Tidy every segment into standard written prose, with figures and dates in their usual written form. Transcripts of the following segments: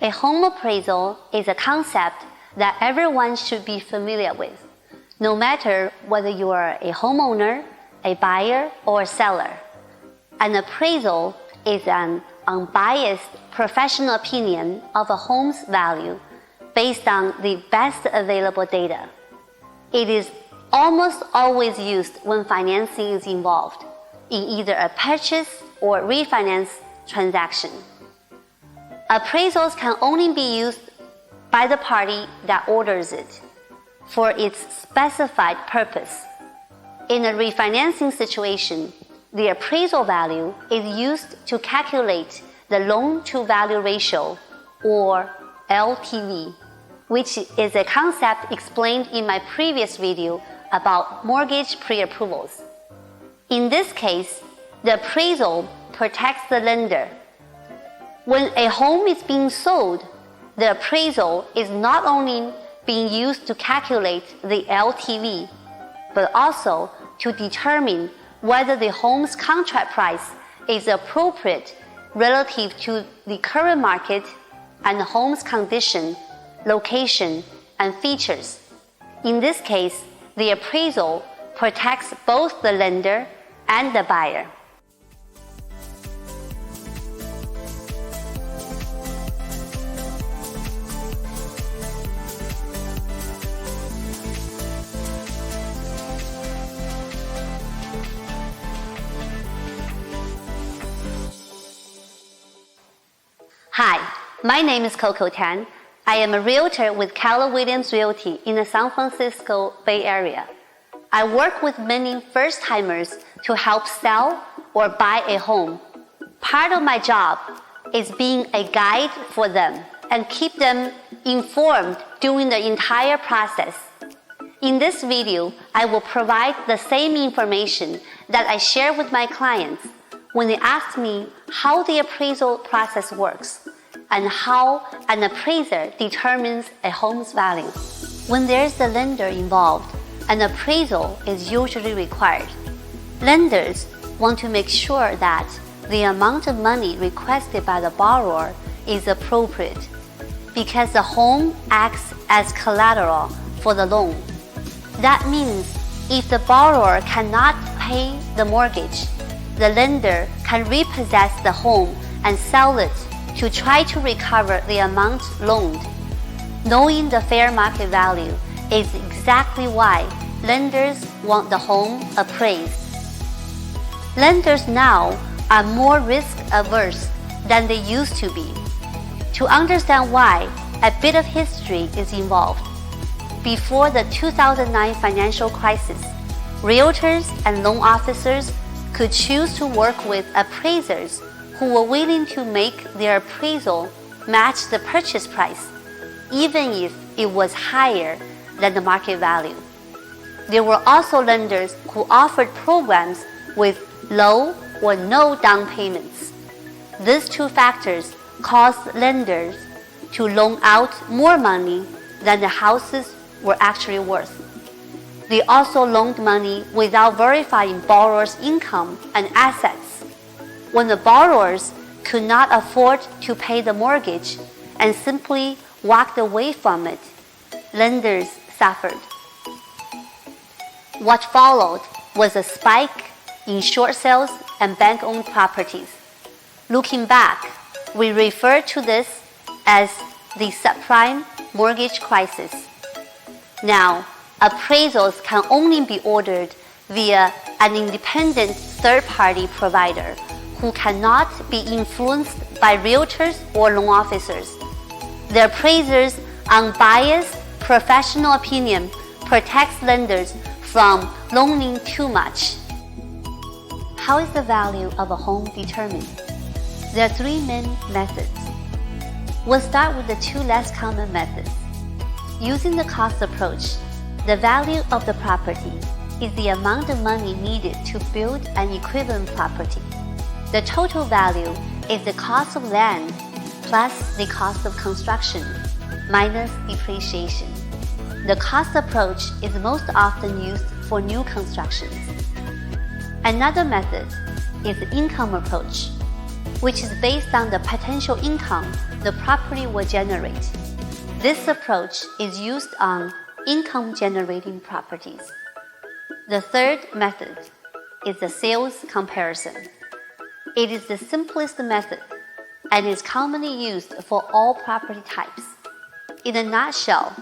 A home appraisal is a concept that everyone should be familiar with, no matter whether you are a homeowner, a buyer, or a seller. An appraisal is an unbiased professional opinion of a home's value based on the best available data. It is almost always used when financing is involved in either a purchase or refinance transaction. Appraisals can only be used by the party that orders it for its specified purpose. In a refinancing situation, the appraisal value is used to calculate the loan-to-value ratio, or LTV, which is a concept explained in my previous video about mortgage pre-approvals. In this case, the appraisal protects the lender. When a home is being sold, the appraisal is not only being used to calculate the LTV, but also to determine whether the home's contract price is appropriate relative to the current market and the home's condition, location, and features. In this case, the appraisal protects both the lender and the buyer. Hi, my name is Coco Tan. I am a realtor with Keller Realty in the San Francisco Bay Area. I work with many first-timers to help sell or buy a home. Part of my job is being a guide for them and keep them informed during the entire process. In this video, I will provide the same information that I share with my clients when they ask me how the appraisal process works and how an appraiser determines a home's value. When there's a lender involved, an appraisal is usually required. Lenders want to make sure that the amount of money requested by the borrower is appropriate because the home acts as collateral for the loan. That means if the borrower cannot pay the mortgage, the lender can repossess the home and sell it to try to recover the amount loaned. Knowing the fair market value is exactly why lenders want the home appraised. Lenders now are more risk-averse than they used to be. To understand why, a bit of history is involved. Before the 2009 financial crisis, realtors and loan officers could choose to work with appraisers who were willing to make their appraisal match the purchase price, even if it was higher than the market value. There were also lenders who offered programs with low or no down payments. These two factors caused lenders to loan out more money than the houses were actually worth. They also loaned money without verifying borrowers' income and assets. When the borrowers could not afford to pay the mortgage and simply walked away from it, lenders suffered. What followed was a spike in short sales and bank-owned properties. Looking back, we refer to this as the subprime mortgage crisis. Now, appraisals can only be ordered via an independent third-party provider who cannot be influenced by realtors or loan officers. The appraiser's unbiased professional opinion protects lenders from loaning too much. How is the value of a home determined? There are three main methods. We'll start with the two less common methods. Using the cost approach, the value of the property is the amount of money needed to build an equivalent property. The total value is the cost of land plus the cost of construction minus depreciation. The cost approach is most often used for new constructions. Another method is the income approach, which is based on the potential income the property will generate. This approach is used on income-generating properties. The third method is the sales comparison. It is the simplest method and is commonly used for all property types. In a nutshell,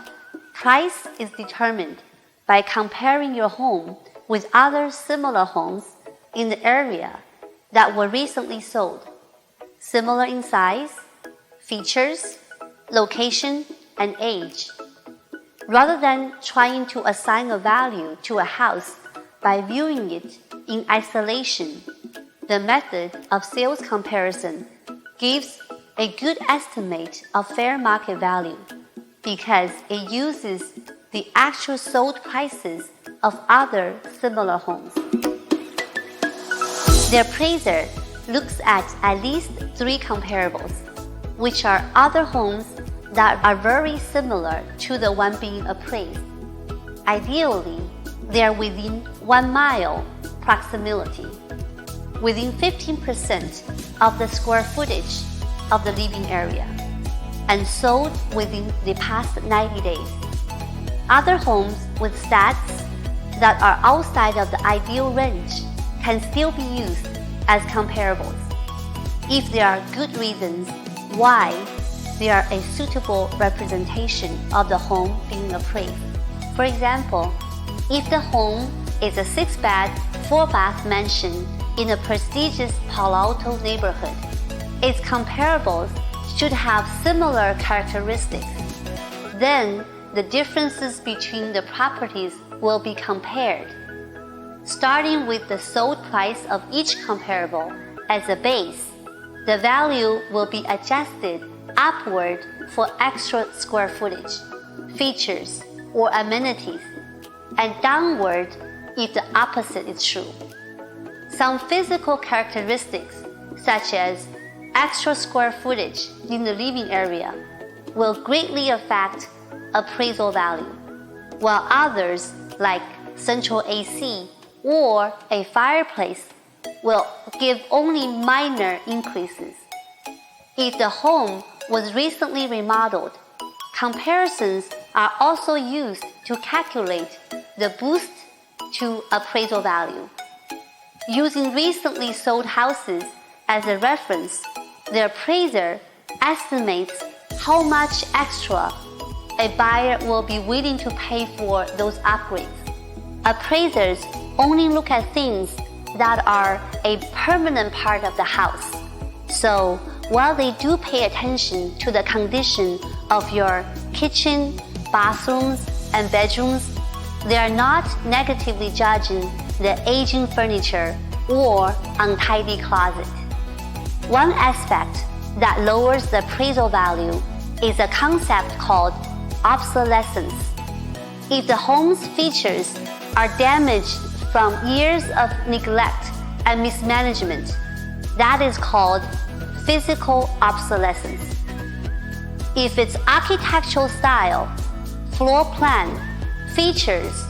price is determined by comparing your home with other similar homes in the area that were recently sold, similar in size, features, location, and age. Rather than trying to assign a value to a house by viewing it in isolation, the method of sales comparison gives a good estimate of fair market value because it uses the actual sold prices of other similar homes. The appraiser looks at least 3 comparables, which are other homes that are very similar to the one being appraised. Ideally, they are within 1 mile proximity, within 15% of the square footage of the living area, and sold within the past 90 days. Other homes with stats that are outside of the ideal range can still be used as comparables if there are good reasons why they are a suitable representation of the home being appraised. For example, if the home is a 6-bed, 4-bath mansion in a prestigious Palo Alto neighborhood, its comparables should have similar characteristics. Then, the differences between the properties will be compared. Starting with the sold price of each comparable as a base, the value will be adjusted upward for extra square footage, features, or amenities, and downward if the opposite is true. Some physical characteristics, such as extra square footage in the living area, will greatly affect appraisal value, while others, like central AC or a fireplace, will give only minor increases. If the home was recently remodeled, comparisons are also used to calculate the boost to appraisal value. Using recently sold houses as a reference, the appraiser estimates how much extra a buyer will be willing to pay for those upgrades. Appraisers only look at things that are a permanent part of the house. So, while they do pay attention to the condition of your kitchen, bathrooms, and bedrooms, they are not negatively judging the aging furniture or untidy closet. One aspect that lowers the appraisal value is a concept called obsolescence. If the home's features are damaged from years of neglect and mismanagement, that is called physical obsolescence. If its architectural style, floor plan, features,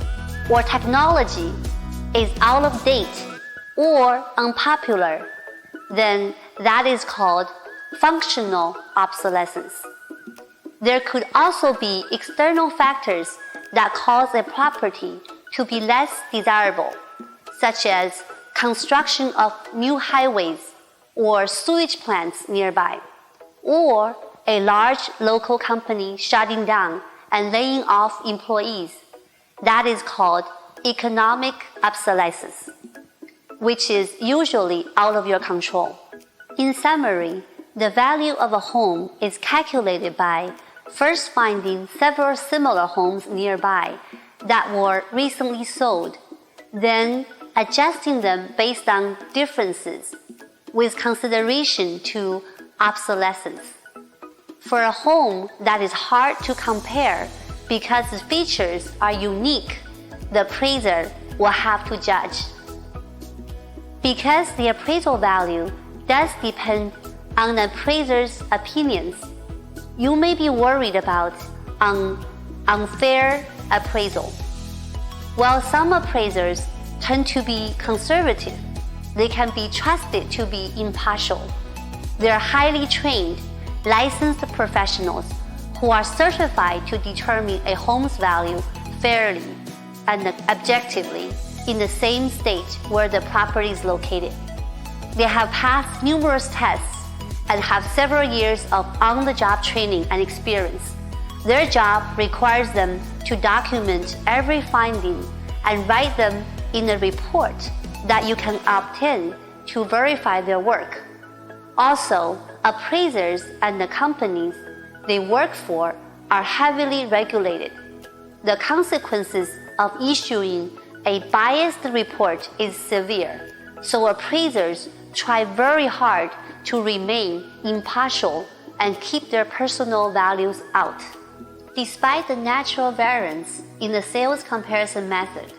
or technology is out of date or unpopular, then that is called functional obsolescence. There could also be external factors that cause a property to be less desirable, such as construction of new highways or sewage plants nearby, or a large local company shutting down and laying off employees. That is called economic obsolescence, which is usually out of your control. In summary, the value of a home is calculated by first finding several similar homes nearby that were recently sold, then adjusting them based on differences with consideration to obsolescence. For a home that is hard to compare because the features are unique, the appraiser will have to judge. Because the appraisal value does depend on the appraiser's opinions, you may be worried about unfair appraisal. While some appraisers tend to be conservative, they can be trusted to be impartial. They are highly trained licensed professionals who are certified to determine a home's value fairly and objectively in the same state where the property is located. They have passed numerous tests and have several years of on-the-job training and experience. Their job requires them to document every finding and write them in a report that you can obtain to verify their work. Also, appraisers and the companies they work for are heavily regulated. The consequences of issuing a biased report is severe, so appraisers try very hard to remain impartial and keep their personal values out. Despite the natural variance in the sales comparison method,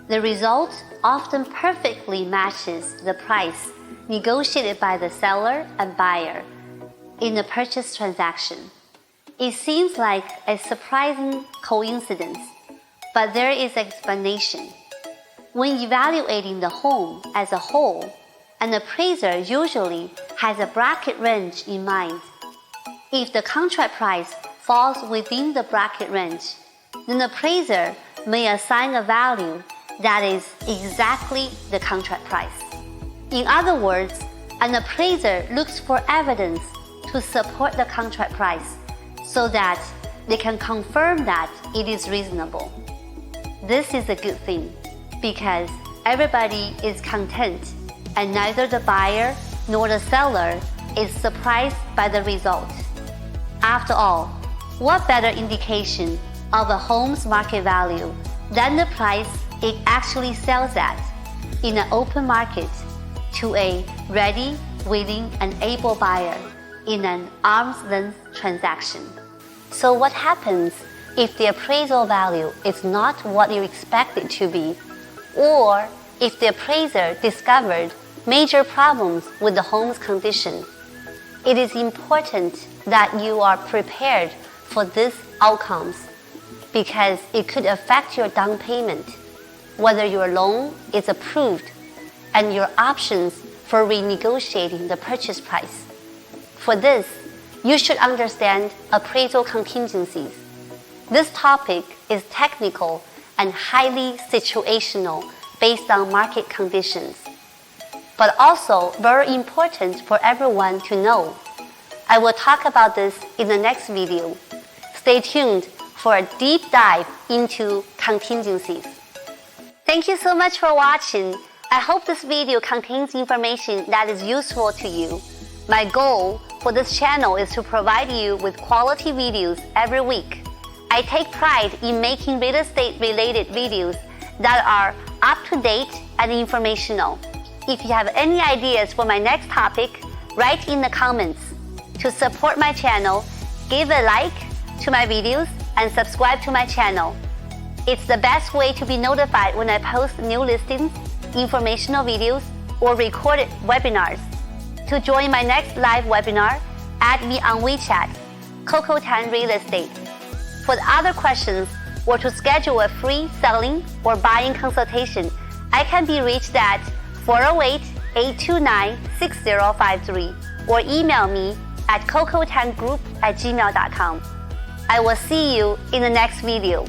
the result often perfectly matches the price negotiated by the seller and buyer in the purchase transaction. It seems like a surprising coincidence, but there is an explanation. When evaluating the home as a whole, an appraiser usually has a bracket range in mind. If the contract price falls within the bracket range, then the appraiser may assign a value that is exactly the contract price. In other words, an appraiser looks for evidence to support the contract price so that they can confirm that it is reasonable. This is a good thing because everybody is content and neither the buyer nor the seller is surprised by the result. After all, what better indication of a home's market value than the price it actually sells at in an open market to a ready, willing, and able buyer in an arm's length transaction. So what happens if the appraisal value is not what you expect it to be, or if the appraiser discovered major problems with the home's condition? It is important that you are prepared for these outcomes because it could affect your down payment, whether your loan is approved, and your options for renegotiating the purchase price. For this, you should understand appraisal contingencies. This topic is technical and highly situational based on market conditions, but also very important for everyone to know. I will talk about this in the next video. Stay tuned for a deep dive into contingencies. Thank you so much for watching. I hope this video contains information that is useful to you. My goal for this channel is to provide you with quality videos every week. I take pride in making real estate related videos that are up to date and informational. If you have any ideas for my next topic, write in the comments. To support my channel, give a like to my videos and subscribe to my channel. It's the best way to be notified when I post new listings, informational videos, or recorded webinars. To join my next live webinar, add me on WeChat, Coco Tan Real Estate. For other questions or to schedule a free selling or buying consultation, I can be reached at 408-829-6053 or email me at cocotangroup@gmail.com. I will see you in the next video.